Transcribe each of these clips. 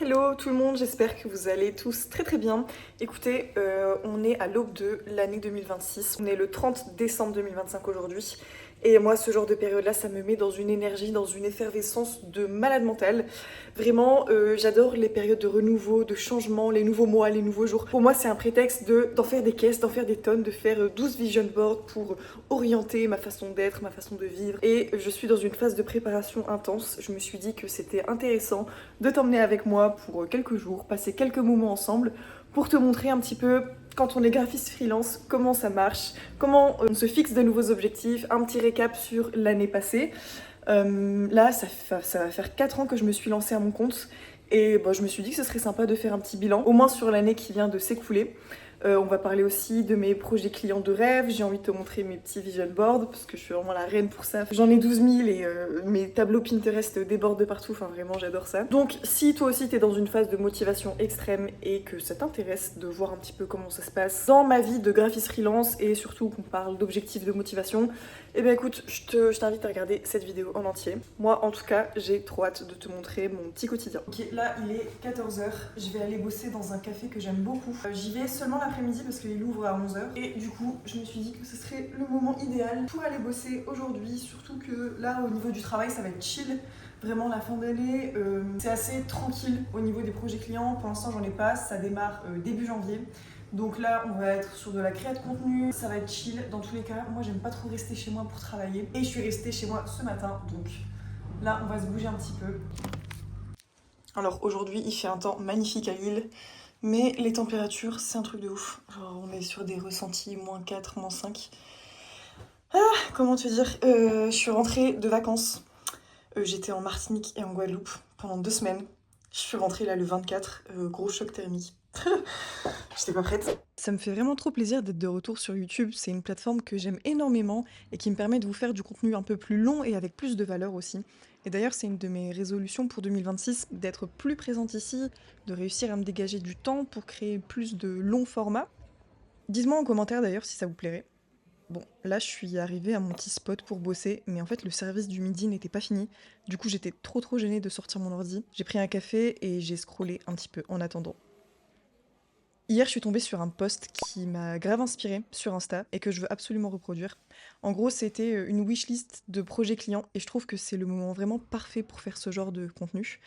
Hello tout le monde, j'espère que vous allez tous très très bien. Écoutez, on est à l'aube de l'année 2026, on est le 30 décembre 2025 aujourd'hui. Et moi, ce genre de période-là, ça me met dans une énergie, dans une effervescence de malade mental. Vraiment, j'adore les périodes de renouveau, de changement, les nouveaux mois, les nouveaux jours. Pour moi, c'est un prétexte d'en faire des caisses, d'en faire des tonnes, de faire 12 vision boards pour orienter ma façon d'être, ma façon de vivre. Et je suis dans une phase de préparation intense. Je me suis dit que c'était intéressant de t'emmener avec moi pour quelques jours, passer quelques moments ensemble pour te montrer un petit peu, quand on est graphiste freelance, comment ça marche, comment on se fixe de nouveaux objectifs, un petit récap sur l'année passée. Là, ça va faire 4 ans que je me suis lancée à mon compte et je me suis dit que ce serait sympa de faire un petit bilan, au moins sur l'année qui vient de s'écouler. On va parler aussi de mes projets clients de rêve. J'ai envie de te montrer mes petits vision boards parce que je suis vraiment la reine pour ça. J'en ai 12 000 et mes tableaux Pinterest débordent de partout. Enfin, vraiment, j'adore ça. Donc, si toi aussi t'es dans une phase de motivation extrême et que ça t'intéresse de voir un petit peu comment ça se passe dans ma vie de graphiste freelance et surtout qu'on parle d'objectifs de motivation, eh bien écoute, je t'invite à regarder cette vidéo en entier. Moi, en tout cas, j'ai trop hâte de te montrer mon petit quotidien. Ok, là, il est 14h. Je vais aller bosser dans un café que j'aime beaucoup. J'y vais seulement l'après-midi parce qu'il ouvre à 11h. Et du coup, je me suis dit que ce serait le moment idéal pour aller bosser aujourd'hui. Surtout que là, au niveau du travail, ça va être chill. Vraiment, la fin d'année, c'est assez tranquille au niveau des projets clients. Pour l'instant, j'en ai pas. Ça démarre début janvier. Donc là, on va être sur de la création de contenu, ça va être chill. Dans tous les cas, moi, j'aime pas trop rester chez moi pour travailler. Et je suis restée chez moi ce matin, donc là, on va se bouger un petit peu. Alors aujourd'hui, il fait un temps magnifique à Lille, mais les températures, c'est un truc de ouf. Genre, on est sur des ressentis -4, -5. Ah, comment te dire, je suis rentrée de vacances. J'étais en Martinique et en Guadeloupe pendant 2 semaines. Je suis rentrée là le 24, gros choc thermique. J'étais pas prête. Ça me fait vraiment trop plaisir d'être de retour sur YouTube. C'est une plateforme que j'aime énormément et qui me permet de vous faire du contenu un peu plus long et avec plus de valeur aussi. Et d'ailleurs, c'est une de mes résolutions pour 2026, d'être plus présente ici, de réussir à me dégager du temps pour créer plus de longs formats. Dites-moi en commentaire d'ailleurs si ça vous plairait. Bon, là je suis arrivée à mon petit spot pour bosser, mais en fait le service du midi n'était pas fini. Du coup j'étais trop gênée de sortir mon ordi. J'ai pris un café et j'ai scrollé un petit peu en attendant. Hier, je suis tombée sur un post qui m'a grave inspirée sur Insta et que je veux absolument reproduire. En gros, c'était une wishlist de projets clients et je trouve que c'est le moment vraiment parfait pour faire ce genre de contenu.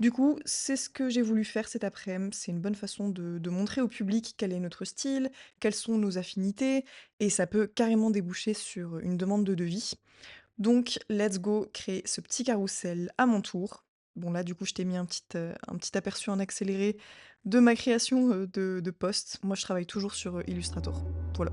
Du coup, c'est ce que j'ai voulu faire cet après-midi. C'est une bonne façon de montrer au public quel est notre style, quelles sont nos affinités, et ça peut carrément déboucher sur une demande de devis. Donc, let's go créer ce petit carrousel à mon tour. Bon, là, du coup, je t'ai mis un petit aperçu en accéléré de ma création de posts. Moi, je travaille toujours sur Illustrator. Voilà.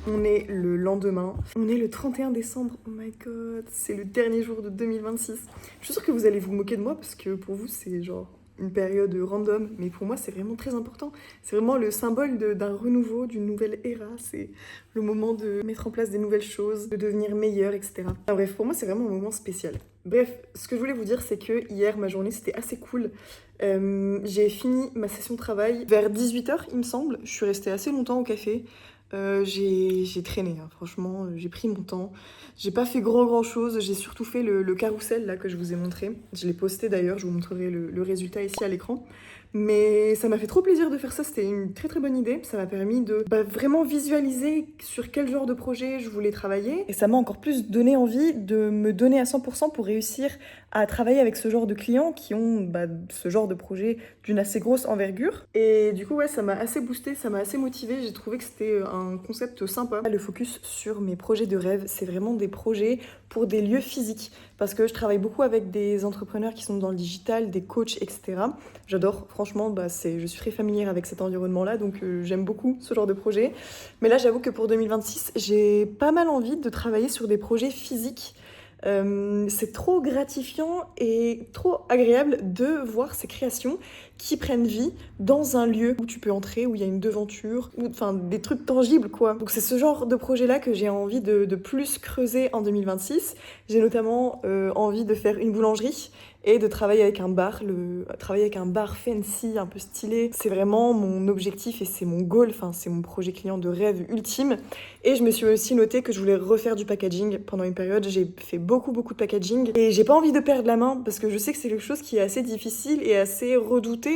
On est le lendemain, on est le 31 décembre, oh my god, c'est le dernier jour de 2026. Je suis sûre que vous allez vous moquer de moi parce que pour vous c'est genre une période random, mais pour moi c'est vraiment très important. C'est vraiment le symbole d'un renouveau, d'une nouvelle ère, c'est le moment de mettre en place des nouvelles choses, de devenir meilleur, etc. Enfin, bref, pour moi c'est vraiment un moment spécial. Bref, ce que je voulais vous dire c'est que hier ma journée c'était assez cool. J'ai fini ma session de travail vers 18h il me semble, je suis restée assez longtemps au café. J'ai traîné, hein, franchement, j'ai pris mon temps. J'ai pas fait grand chose, j'ai surtout fait le carrousel là que je vous ai montré. Je l'ai posté d'ailleurs, je vous montrerai le résultat ici à l'écran. Mais ça m'a fait trop plaisir de faire ça, c'était une très très bonne idée. Ça m'a permis de vraiment visualiser sur quel genre de projet je voulais travailler. Et ça m'a encore plus donné envie de me donner à 100% pour réussir à travailler avec ce genre de clients qui ont ce genre de projet d'une assez grosse envergure. Et du coup, ouais, ça m'a assez boosté, ça m'a assez motivé. J'ai trouvé que c'était un concept sympa. Le focus sur mes projets de rêve, c'est vraiment des projets pour des lieux physiques. Parce que je travaille beaucoup avec des entrepreneurs qui sont dans le digital, des coachs, etc. J'adore, franchement, je suis très familière avec cet environnement-là, donc j'aime beaucoup ce genre de projet. Mais là, j'avoue que pour 2026, j'ai pas mal envie de travailler sur des projets physiques. C'est trop gratifiant et trop agréable de voir ces créations qui prennent vie dans un lieu où tu peux entrer, où il y a une devanture, enfin des trucs tangibles quoi. Donc c'est ce genre de projet-là que j'ai envie de plus creuser en 2026. J'ai notamment envie de faire une boulangerie et de travailler avec un bar, travailler avec un bar fancy, un peu stylé. C'est vraiment mon objectif et c'est mon goal, enfin c'est mon projet client de rêve ultime. Et je me suis aussi noté que je voulais refaire du packaging pendant une période. J'ai fait beaucoup de packaging et j'ai pas envie de perdre la main parce que je sais que c'est quelque chose qui est assez difficile et assez redouté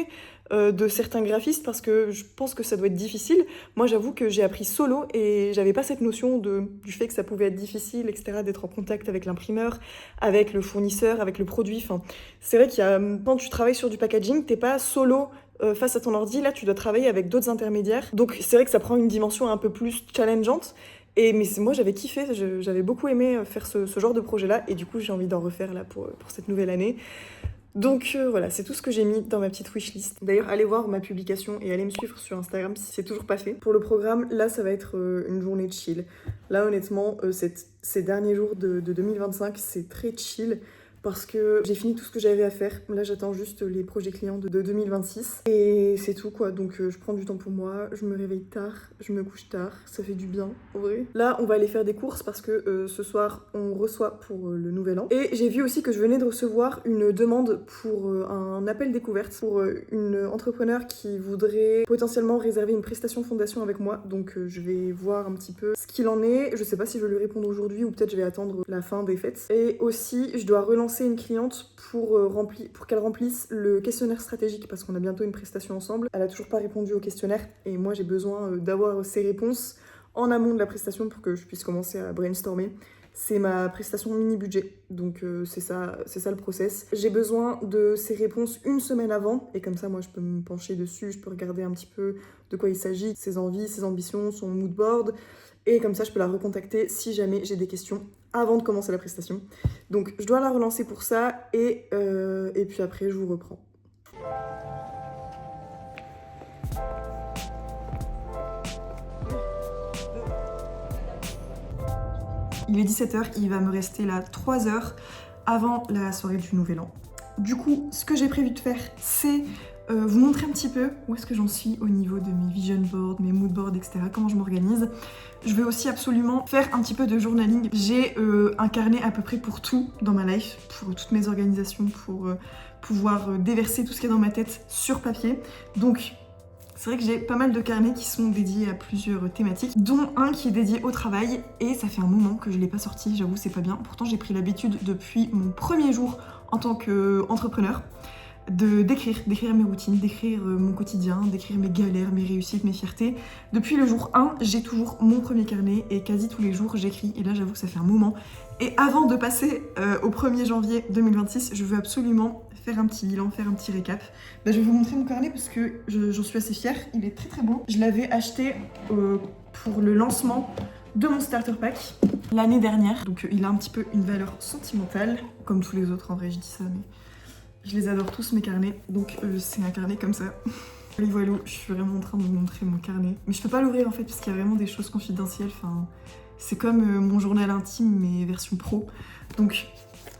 de certains graphistes parce que je pense que ça doit être difficile. Moi j'avoue que j'ai appris solo et j'avais pas cette notion du fait que ça pouvait être difficile, etc., d'être en contact avec l'imprimeur, avec le fournisseur, avec le produit. Enfin, c'est vrai quand tu travailles sur du packaging, t'es pas solo face à ton ordi, là tu dois travailler avec d'autres intermédiaires. Donc c'est vrai que ça prend une dimension un peu plus challengeante. Mais moi j'avais kiffé, j'avais beaucoup aimé faire ce genre de projet-là et du coup j'ai envie d'en refaire là pour cette nouvelle année. Donc voilà, c'est tout ce que j'ai mis dans ma petite wishlist. D'ailleurs, allez voir ma publication et allez me suivre sur Instagram si c'est toujours pas fait. Pour le programme, là, ça va être une journée de chill. Là, honnêtement, ces derniers jours de 2025, c'est très chill parce que j'ai fini tout ce que j'avais à faire. Là, j'attends juste les projets clients de 2026. Et c'est tout, quoi. Donc, je prends du temps pour moi, je me réveille tard, je me couche tard. Ça fait du bien, en vrai. Là, on va aller faire des courses parce que ce soir, on reçoit pour le Nouvel An. Et j'ai vu aussi que je venais de recevoir une demande pour un appel découverte pour une entrepreneur qui voudrait potentiellement réserver une prestation fondation avec moi. Donc, je vais voir un petit peu ce qu'il en est. Je sais pas si je vais lui répondre aujourd'hui ou peut-être je vais attendre la fin des fêtes. Et aussi, je dois relancer une cliente pour qu'elle remplisse le questionnaire stratégique parce qu'on a bientôt une prestation ensemble. Elle a toujours pas répondu au questionnaire et moi j'ai besoin d'avoir ses réponses en amont de la prestation pour que je puisse commencer à brainstormer. C'est ma prestation mini-budget, donc c'est ça le process. J'ai besoin de ces réponses une semaine avant et comme ça moi je peux me pencher dessus, je peux regarder un petit peu de quoi il s'agit, ses envies, ses ambitions, son mood board. Et comme ça, je peux la recontacter si jamais j'ai des questions avant de commencer la prestation. Donc, je dois la relancer pour ça et puis après, je vous reprends. Il est 17h, il va me rester là 3 heures avant la soirée du Nouvel An. Du coup, ce que j'ai prévu de faire, c'est vous montrer un petit peu où est-ce que j'en suis au niveau de mes vision boards, mes mood boards, etc., comment je m'organise. Je vais aussi absolument faire un petit peu de journaling. J'ai un carnet à peu près pour tout dans ma life, pour toutes mes organisations, pour pouvoir déverser tout ce qui est dans ma tête sur papier. Donc, c'est vrai que j'ai pas mal de carnets qui sont dédiés à plusieurs thématiques, dont un qui est dédié au travail, et ça fait un moment que je l'ai pas sorti, j'avoue c'est pas bien. Pourtant j'ai pris l'habitude depuis mon premier jour en tant qu'entrepreneur d'écrire mes routines, d'écrire mon quotidien, d'écrire mes galères, mes réussites, mes fiertés. Depuis le jour 1, j'ai toujours mon premier carnet et quasi tous les jours j'écris, et là j'avoue que ça fait un moment. Et avant de passer au 1er janvier 2026, je veux absolument faire un petit bilan, faire un petit récap. Je vais vous montrer mon carnet parce que j'en suis assez fière, il est très très beau. Je l'avais acheté pour le lancement de mon starter pack l'année dernière, donc il a un petit peu une valeur sentimentale, comme tous les autres en vrai je dis ça, mais je les adore tous mes carnets, donc c'est un carnet comme ça. Et voilà, je suis vraiment en train de vous montrer mon carnet. Mais je peux pas l'ouvrir en fait parce qu'il y a vraiment des choses confidentielles, enfin, c'est comme mon journal intime mais version pro. Donc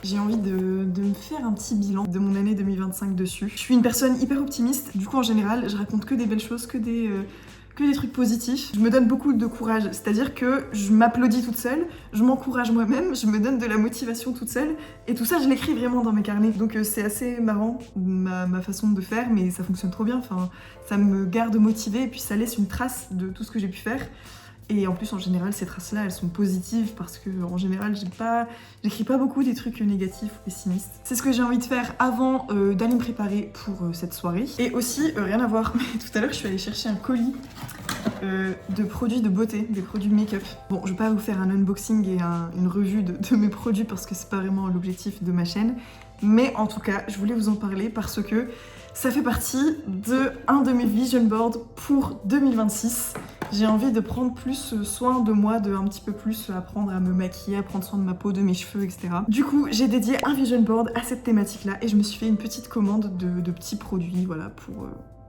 j'ai envie de me faire un petit bilan de mon année 2025 dessus. Je suis une personne hyper optimiste, du coup en général je raconte que des belles choses, que des trucs positifs. Je me donne beaucoup de courage, c'est-à-dire que je m'applaudis toute seule, je m'encourage moi-même, je me donne de la motivation toute seule, et tout ça je l'écris vraiment dans mes carnets. Donc c'est assez marrant ma façon de faire, mais ça fonctionne trop bien, enfin, ça me garde motivée et puis ça laisse une trace de tout ce que j'ai pu faire. Et en plus, en général, ces traces-là, elles sont positives parce que, en général, j'écris pas beaucoup des trucs négatifs ou pessimistes. C'est ce que j'ai envie de faire avant d'aller me préparer pour cette soirée. Et aussi, rien à voir, mais tout à l'heure, je suis allée chercher un colis de produits de beauté, des produits make-up. Bon, je vais pas vous faire un unboxing et une revue de mes produits parce que c'est pas vraiment l'objectif de ma chaîne. Mais en tout cas, je voulais vous en parler parce que ça fait partie de un de mes vision boards pour 2026. J'ai envie de prendre plus soin de moi, de un petit peu plus apprendre à me maquiller, à prendre soin de ma peau, de mes cheveux, etc. Du coup, j'ai dédié un vision board à cette thématique-là et je me suis fait une petite commande de petits produits, voilà, pour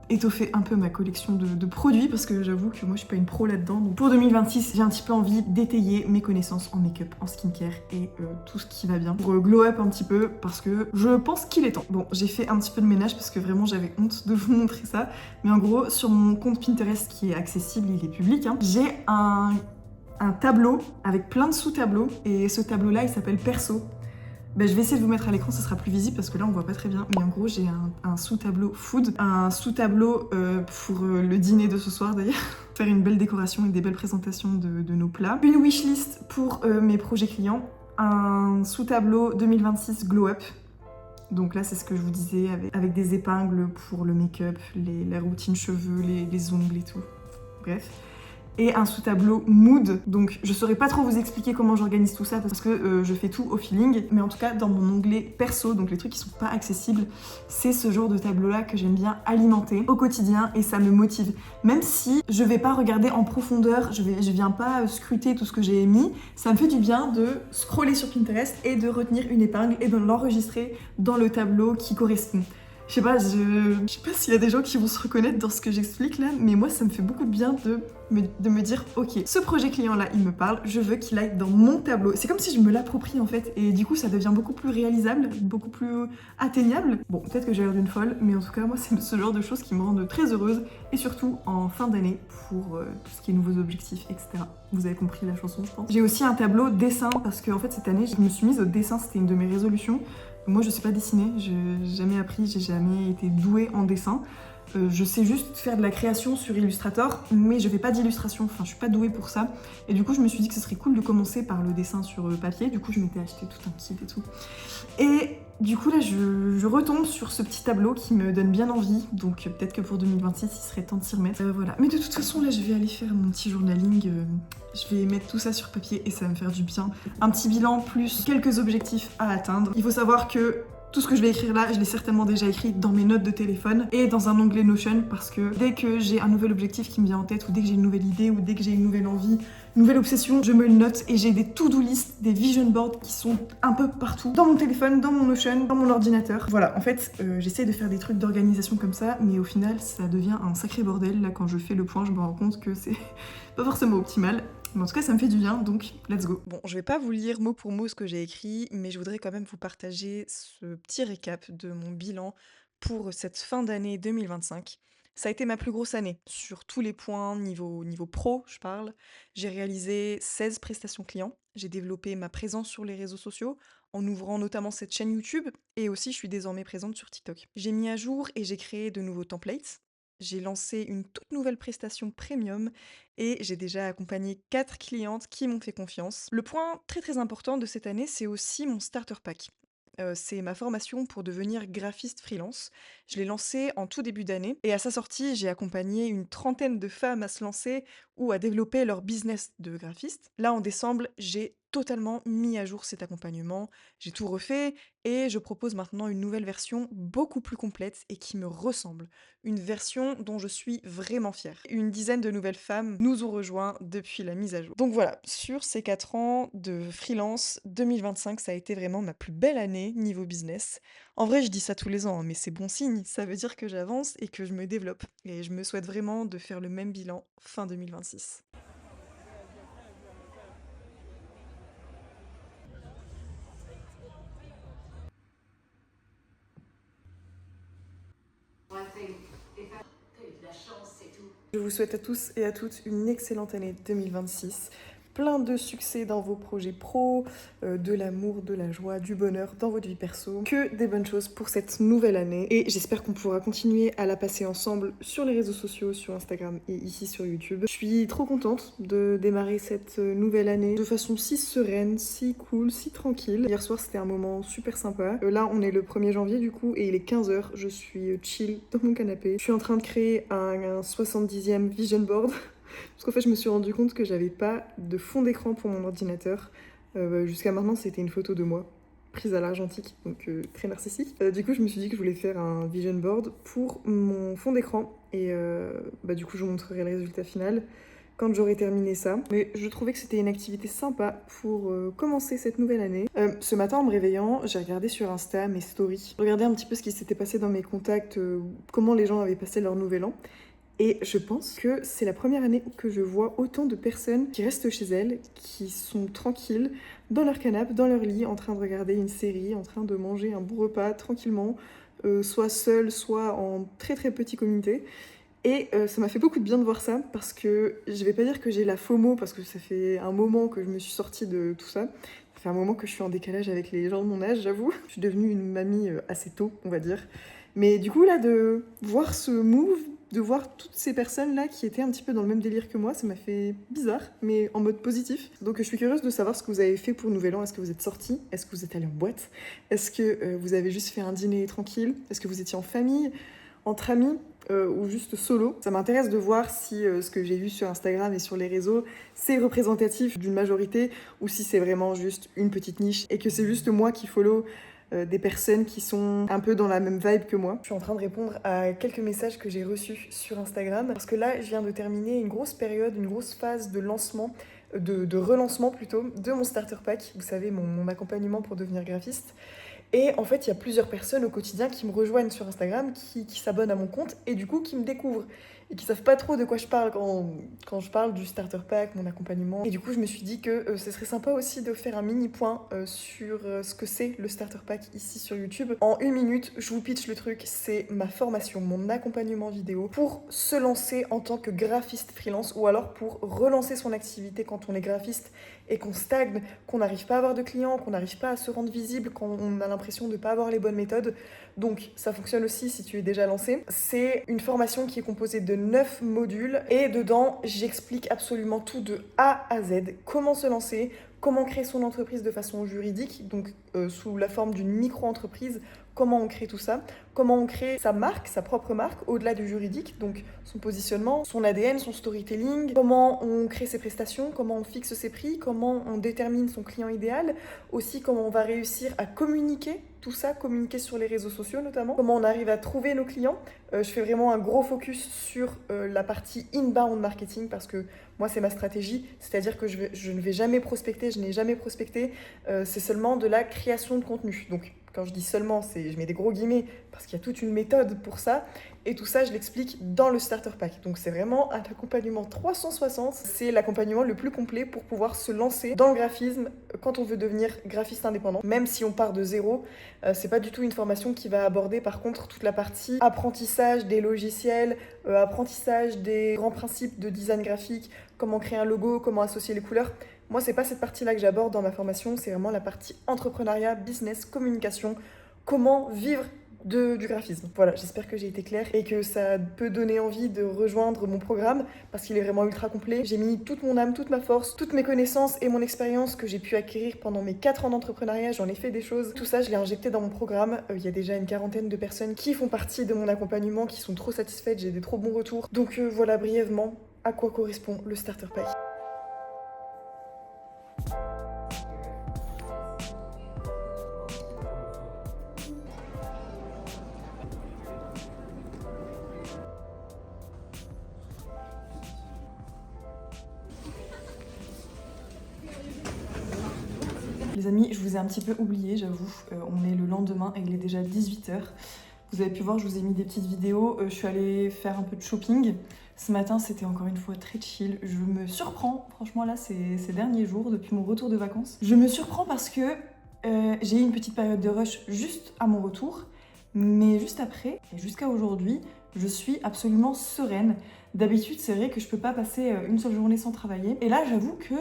étoffer un peu ma collection de produits parce que j'avoue que moi je suis pas une pro là-dedans. Donc pour 2026, j'ai un petit peu envie d'étayer mes connaissances en make-up, en skincare et tout ce qui va bien pour glow up un petit peu parce que je pense qu'il est temps. Bon, j'ai fait un petit peu de ménage parce que vraiment j'avais honte de vous montrer ça. Mais en gros, sur mon compte Pinterest qui est accessible, il est public, hein, j'ai un tableau avec plein de sous-tableaux et ce tableau-là il s'appelle Perso. Ben, je vais essayer de vous mettre à l'écran, ça sera plus visible parce que là on voit pas très bien. Mais en gros, j'ai un sous-tableau food, un sous-tableau pour le dîner de ce soir d'ailleurs. Faire une belle décoration et des belles présentations de nos plats. Une wishlist pour mes projets clients. Un sous-tableau 2026 Glow Up. Donc là, c'est ce que je vous disais avec des épingles pour le make-up, la routine cheveux, les ongles et tout. Bref. Et un sous-tableau mood. Donc je saurais pas trop vous expliquer comment j'organise tout ça parce que je fais tout au feeling. Mais en tout cas, dans mon onglet perso, donc les trucs qui sont pas accessibles, c'est ce genre de tableau-là que j'aime bien alimenter au quotidien et ça me motive. Même si je vais pas regarder en profondeur, je viens pas scruter tout ce que j'ai mis, ça me fait du bien de scroller sur Pinterest et de retenir une épingle et de l'enregistrer dans le tableau qui correspond. Je sais pas s'il y a des gens qui vont se reconnaître dans ce que j'explique là, mais moi ça me fait beaucoup de bien de me dire ok, ce projet client là il me parle, je veux qu'il aille dans mon tableau. C'est comme si je me l'approprie en fait et du coup ça devient beaucoup plus réalisable, beaucoup plus atteignable. Bon, peut-être que j'ai l'air d'une folle, mais en tout cas moi c'est ce genre de choses qui me rendent très heureuse et surtout en fin d'année pour tout ce qui est nouveaux objectifs, etc. Vous avez compris la chanson je pense. J'ai aussi un tableau dessin parce que en fait cette année je me suis mise au dessin, c'était une de mes résolutions. Moi je sais pas dessiner, j'ai jamais appris, j'ai jamais été douée en dessin. Je sais juste faire de la création sur Illustrator, mais je fais pas d'illustration, enfin je suis pas douée pour ça. Et du coup je me suis dit que ce serait cool de commencer par le dessin sur papier, du coup je m'étais acheté tout un kit et tout. Et du coup là je retombe sur ce petit tableau qui me donne bien envie, donc peut-être que pour 2026 il serait temps de s'y remettre. Voilà. Mais de toute façon là je vais aller faire mon petit journaling, je vais mettre tout ça sur papier et ça va me faire du bien. Un petit bilan plus quelques objectifs à atteindre. Il faut savoir que tout ce que je vais écrire là, je l'ai certainement déjà écrit dans mes notes de téléphone et dans un onglet Notion parce que dès que j'ai un nouvel objectif qui me vient en tête ou dès que j'ai une nouvelle idée ou dès que j'ai une nouvelle envie, une nouvelle obsession, je me le note et j'ai des to-do list, des vision boards qui sont un peu partout. Dans mon téléphone, dans mon Notion, dans mon ordinateur. Voilà, en fait, j'essaie de faire des trucs d'organisation comme ça, mais au final, ça devient un sacré bordel. Là, quand je fais le point, je me rends compte que c'est pas forcément optimal. Mais en tout cas, ça me fait du bien, donc let's go. Bon, je vais pas vous lire mot pour mot ce que j'ai écrit, mais je voudrais quand même vous partager ce petit récap de mon bilan pour cette fin d'année 2025. Ça a été ma plus grosse année, sur tous les points, niveau pro, je parle. J'ai réalisé 16 prestations clients, j'ai développé ma présence sur les réseaux sociaux, en ouvrant notamment cette chaîne YouTube, et aussi je suis désormais présente sur TikTok. J'ai mis à jour et j'ai créé de nouveaux templates. J'ai lancé une toute nouvelle prestation premium et j'ai déjà accompagné 4 clientes qui m'ont fait confiance. Le point très très important de cette année, c'est aussi mon starter pack. C'est ma formation pour devenir graphiste freelance. Je l'ai lancé en tout début d'année et à sa sortie, j'ai accompagné une trentaine de femmes à se lancer ou à développer leur business de graphiste. Là, en décembre, j'ai totalement mis à jour cet accompagnement. J'ai tout refait et je propose maintenant une nouvelle version beaucoup plus complète et qui me ressemble. Une version dont je suis vraiment fière. Une dizaine de nouvelles femmes nous ont rejoints depuis la mise à jour. Donc voilà, sur ces 4 ans de freelance, 2025, ça a été vraiment ma plus belle année niveau business. En vrai, je dis ça tous les ans, hein, mais c'est bon signe. Ça veut dire que j'avance et que je me développe. Et je me souhaite vraiment de faire le même bilan fin 2026. Je vous souhaite à tous et à toutes une excellente année 2026. plein de succès dans vos projets pro, de l'amour, de la joie, du bonheur dans votre vie perso. Que des bonnes choses pour cette nouvelle année. Et j'espère qu'on pourra continuer à la passer ensemble sur les réseaux sociaux, sur Instagram et ici sur YouTube. Je suis trop contente de démarrer cette nouvelle année de façon si sereine, si cool, si tranquille. Hier soir, c'était un moment super sympa. Là, on est le 1er janvier du coup et il est 15h. Je suis chill dans mon canapé. Je suis en train de créer un 70e vision board. Parce qu'en fait, je me suis rendu compte que j'avais pas de fond d'écran pour mon ordinateur. Jusqu'à maintenant, c'était une photo de moi, prise à l'argentique, donc très narcissique. Du coup, je me suis dit que je voulais faire un vision board pour mon fond d'écran. Et du coup, je vous montrerai le résultat final quand j'aurai terminé ça. Mais je trouvais que c'était une activité sympa pour commencer cette nouvelle année. Ce matin, en me réveillant, j'ai regardé sur Insta mes stories. Je regardais un petit peu ce qui s'était passé dans mes contacts, comment les gens avaient passé leur nouvel an. Et je pense que c'est la première année que je vois autant de personnes qui restent chez elles, qui sont tranquilles, dans leur canapé, dans leur lit, en train de regarder une série, en train de manger un bon repas tranquillement, soit seul, soit en très très petit comité. Et ça m'a fait beaucoup de bien de voir ça, parce que je vais pas dire que j'ai la FOMO, parce que ça fait un moment que je me suis sortie de tout ça. Ça fait un moment que je suis en décalage avec les gens de mon âge, j'avoue. Je suis devenue une mamie assez tôt, on va dire. Mais du coup, là, de voir ce move, de voir toutes ces personnes-là qui étaient un petit peu dans le même délire que moi, ça m'a fait bizarre, mais en mode positif. Donc je suis curieuse de savoir ce que vous avez fait pour le Nouvel An. Est-ce que vous êtes sortis? Est-ce que vous êtes allés en boîte? Est-ce que vous avez juste fait un dîner tranquille? Est-ce que vous étiez en famille, entre amis ou juste solo? Ça m'intéresse de voir si ce que j'ai vu sur Instagram et sur les réseaux, c'est représentatif d'une majorité ou si c'est vraiment juste une petite niche et que c'est juste moi qui follow des personnes qui sont un peu dans la même vibe que moi. Je suis en train de répondre à quelques messages que j'ai reçus sur Instagram parce que là, je viens de terminer une grosse période, une grosse phase de lancement, de relancement plutôt, de mon starter pack, vous savez, mon accompagnement pour devenir graphiste. Et en fait, il y a plusieurs personnes au quotidien qui me rejoignent sur Instagram, qui s'abonnent à mon compte et du coup qui me découvrent et qui savent pas trop de quoi je parle quand je parle du starter pack, mon accompagnement. Et du coup, je me suis dit que ce serait sympa aussi de faire un mini point sur ce que c'est le starter pack ici sur YouTube. En 1 minute, je vous pitch le truc, c'est ma formation, mon accompagnement vidéo pour se lancer en tant que graphiste freelance ou alors pour relancer son activité quand on est graphiste et qu'on stagne, qu'on n'arrive pas à avoir de clients, qu'on n'arrive pas à se rendre visible, quand on a l'impression de ne pas avoir les bonnes méthodes. Donc ça fonctionne aussi si tu es déjà lancé. C'est une formation qui est composée de 9 modules et dedans j'explique absolument tout de A à Z. Comment se lancer, comment créer son entreprise de façon juridique, donc sous la forme d'une micro-entreprise, comment on crée tout ça, comment on crée sa marque, sa propre marque, au-delà du juridique, donc son positionnement, son ADN, son storytelling, comment on crée ses prestations, comment on fixe ses prix, comment on détermine son client idéal, aussi comment on va réussir à communiquer tout ça, communiquer sur les réseaux sociaux notamment, comment on arrive à trouver nos clients. Je fais vraiment un gros focus sur la partie inbound marketing parce que moi c'est ma stratégie, c'est-à-dire que je ne vais jamais prospecter, je n'ai jamais prospecté, c'est seulement de la création de contenu. Donc quand je dis seulement, je mets des gros guillemets parce qu'il y a toute une méthode pour ça. Et tout ça, je l'explique dans le starter pack. Donc c'est vraiment un accompagnement 360. C'est l'accompagnement le plus complet pour pouvoir se lancer dans le graphisme quand on veut devenir graphiste indépendant. Même si on part de zéro, c'est pas du tout une formation qui va aborder par contre toute la partie apprentissage des logiciels, apprentissage des grands principes de design graphique, comment créer un logo, comment associer les couleurs. Moi, c'est pas cette partie-là que j'aborde dans ma formation, c'est vraiment la partie entrepreneuriat, business, communication, comment vivre du graphisme. Voilà, j'espère que j'ai été claire et que ça peut donner envie de rejoindre mon programme parce qu'il est vraiment ultra complet. J'ai mis toute mon âme, toute ma force, toutes mes connaissances et mon expérience que j'ai pu acquérir pendant mes 4 ans d'entrepreneuriat. J'en ai fait des choses. Tout ça, je l'ai injecté dans mon programme. Il y a déjà une 40aine de personnes qui font partie de mon accompagnement, qui sont trop satisfaites. J'ai des trop bons retours. Donc voilà brièvement à quoi correspond le starter pack. Les amis, je vous ai un petit peu oublié, j'avoue. On est le lendemain et il est déjà 18h. Vous avez pu voir, je vous ai mis des petites vidéos. Je suis allée faire un peu de shopping. Ce matin, c'était encore une fois très chill. Je me surprends, franchement là, ces derniers jours, depuis mon retour de vacances. Je me surprends parce que j'ai eu une petite période de rush juste à mon retour. Mais juste après, et jusqu'à aujourd'hui, Je suis absolument sereine. D'habitude, c'est vrai que je peux pas passer une seule journée sans travailler. Et là, j'avoue que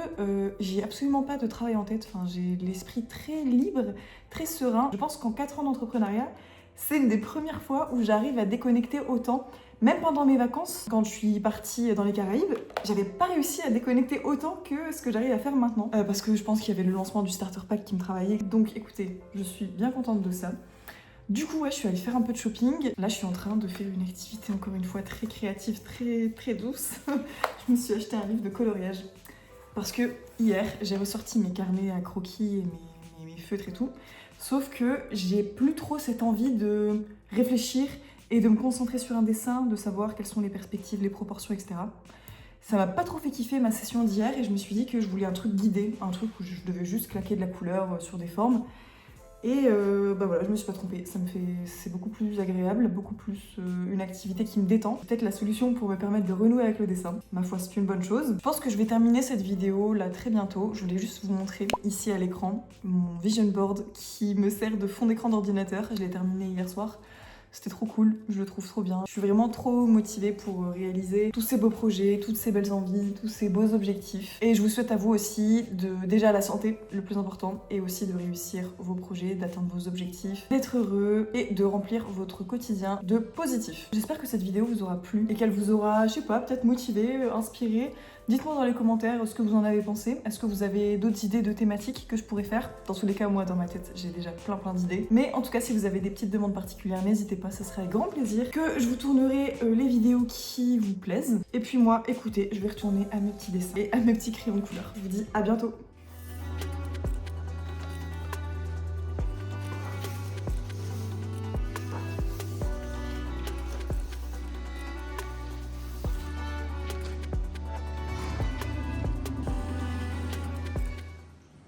j'ai absolument pas de travail en tête. Enfin, j'ai l'esprit très libre, très serein. Je pense qu'en 4 ans d'entrepreneuriat, c'est une des premières fois où j'arrive à déconnecter autant. Même pendant mes vacances, quand je suis partie dans les Caraïbes, j'avais pas réussi à déconnecter autant que ce que j'arrive à faire maintenant. Parce que je pense qu'il y avait le lancement du starter pack qui me travaillait. Donc écoutez, je suis bien contente de ça. Du coup, ouais, je suis allée faire un peu de shopping. Là, je suis en train de faire une activité, encore une fois, très créative, très douce. Je me suis acheté un livre de coloriage. Parce que hier, j'ai ressorti mes carnets à croquis et mes feutres et tout. Sauf que j'ai plus trop cette envie de réfléchir et de me concentrer sur un dessin, de savoir quelles sont les perspectives, les proportions, etc. Ça m'a pas trop fait kiffer ma session d'hier et je me suis dit que je voulais un truc guidé, un truc où je devais juste claquer de la couleur sur des formes. Et bah voilà, je me suis pas trompée, c'est beaucoup plus agréable, beaucoup plus une activité qui me détend. Peut-être la solution pour me permettre de renouer avec le dessin. Ma foi, c'est une bonne chose. Je pense que je vais terminer cette vidéo là très bientôt. Je voulais juste vous montrer ici à l'écran mon vision board qui me sert de fond d'écran d'ordinateur. Je l'ai terminé hier soir. C'était trop cool, je le trouve trop bien. Je suis vraiment trop motivée pour réaliser tous ces beaux projets, toutes ces belles envies, tous ces beaux objectifs. Et je vous souhaite à vous aussi déjà la santé, le plus important, et aussi de réussir vos projets, d'atteindre vos objectifs, d'être heureux et de remplir votre quotidien de positif. J'espère que cette vidéo vous aura plu et qu'elle vous aura, je sais pas, peut-être motivé, inspiré. Dites-moi dans les commentaires ce que vous en avez pensé. Est-ce que vous avez d'autres idées de thématiques que je pourrais faire? Dans tous les cas, moi, dans ma tête, j'ai déjà plein d'idées. Mais en tout cas, si vous avez des petites demandes particulières, n'hésitez pas, ça serait avec grand plaisir que je vous tournerai les vidéos qui vous plaisent. Et puis moi, écoutez, je vais retourner à mes petits dessins et à mes petits crayons de couleur. Je vous dis à bientôt.